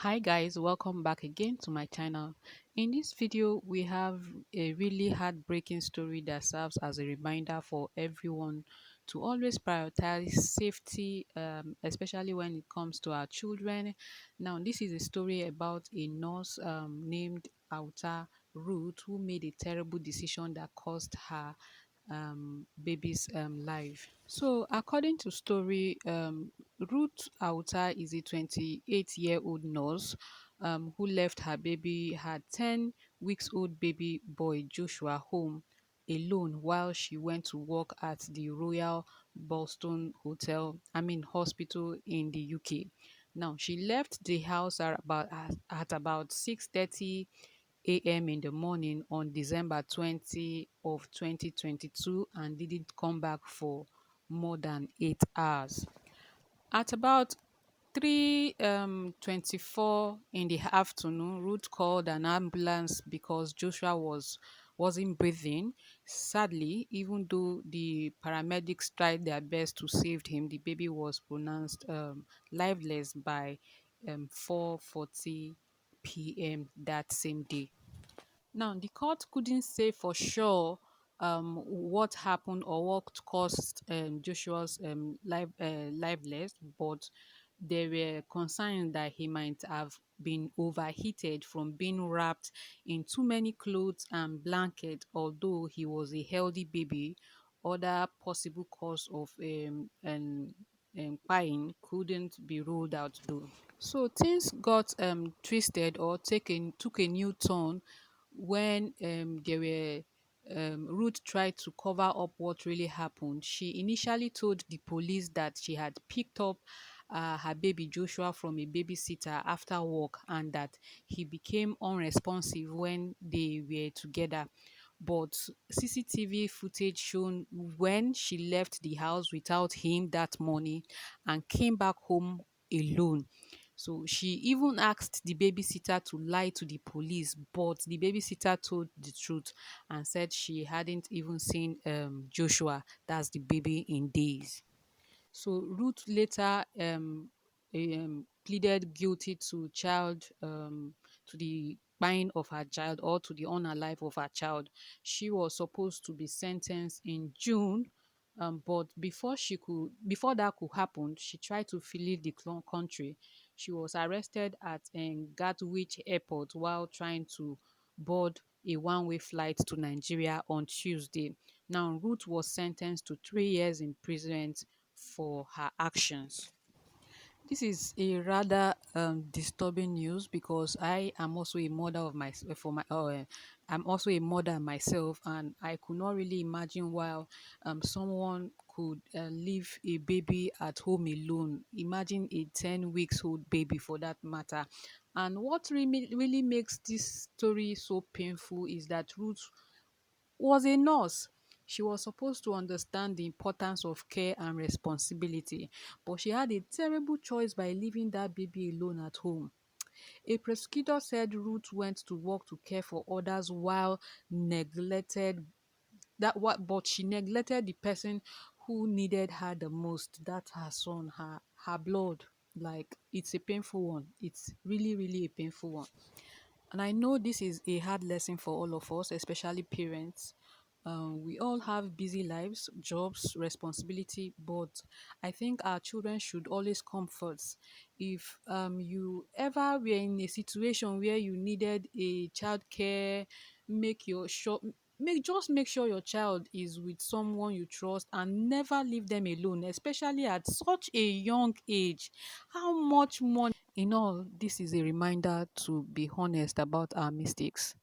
Hi guys, welcome back again to my channel. In this video, we have a really heartbreaking story that serves as a reminder for everyone to always prioritize safety, especially when it comes to our children. Now, this is a story about a nurse named Auta Ruth who made a terrible decision that cost her baby's life. So, according to story, Ruth Auta is a 28-year-old nurse who left her 10 weeks old baby boy Joshua home alone while she went to work at the Royal Boston Hospital in the UK. Now, she left the house at about 6:30 a.m. in the morning on December 20 of 2022 and didn't come back for more than 8 hours. At about 3:24 in the afternoon, Ruth called an ambulance because Joshua wasn't breathing. Sadly, even though the paramedics tried their best to save him, the baby was pronounced lifeless by 4:40 p.m. that same day. Now, the court couldn't say for sure what happened or what caused Joshua's lifeless, but there were concerns that he might have been overheated from being wrapped in too many clothes and blankets, although he was a healthy baby. Other possible cause of crying couldn't be ruled out though. So things got twisted or took a new turn when Ruth tried to cover up what really happened. She initially told the police that she had picked up her baby Joshua from a babysitter after work and that he became unresponsive when they were together. But CCTV footage shown when she left the house without him that morning and came back home alone. So she even asked the babysitter to lie to the police, but the babysitter told the truth and said she hadn't even seen Joshua, that's the baby, in days. So Ruth later pleaded guilty to the buying of her child or to the unalive of her child. She was supposed to be sentenced in June, but before that could happen, she tried to flee the country. She was arrested at Gatwick Airport while trying to board a one-way flight to Nigeria on Tuesday. Now, Ruth was sentenced to 3 years imprisonment for her actions. This is a rather disturbing news because I am also a mother of my for my I'm also a mother myself, and I could not really imagine why someone could leave a baby at home alone. Imagine a 10 weeks old baby for that matter. And what really makes this story so painful is that Ruth was a nurse. She was supposed to understand the importance of care and responsibility, but she had a terrible choice by leaving that baby alone at home. A prosecutor said Ruth went to work to care for others while neglected but she neglected the person who needed her the most. That's her son, her blood. Like, it's a painful one. It's really a painful one. And I know this is a hard lesson for all of us, especially parents. We all have busy lives, jobs, responsibility, but I think our children should always come first. If you ever were in a situation where you needed a child care, make your sure make sure your child is with someone you trust and never leave them alone, especially at such a young age. How much money? In all, this is a reminder to be honest about our mistakes.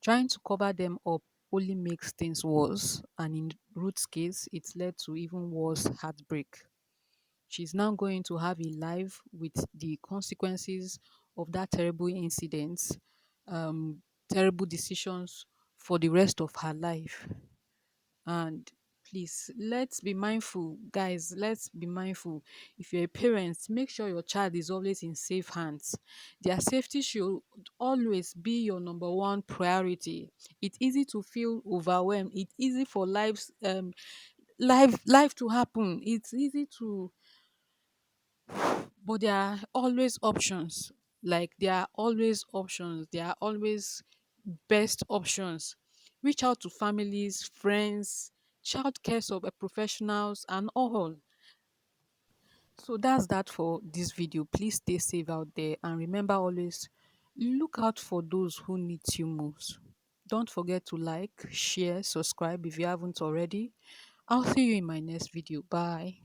Trying to cover them up only makes things worse, and in Ruth's case, it led to even worse heartbreak. She's now going to have a life with the consequences of that terrible incident, terrible decisions for the rest of her life. And please, let's be mindful, guys. Let's be mindful. If you're a parent, make sure your child is always in safe hands. Their safety should always be your number one priority. It's easy to feel overwhelmed. It's easy for life to happen. It's easy to, but there are always options. Like there are always options, there are always best options. Reach out to families, friends, professionals, and all. So that's that for this video. Please stay safe out there and remember always look out for those who need you most. Don't forget to like, share, subscribe if you haven't already. I'll see you in my next video. Bye.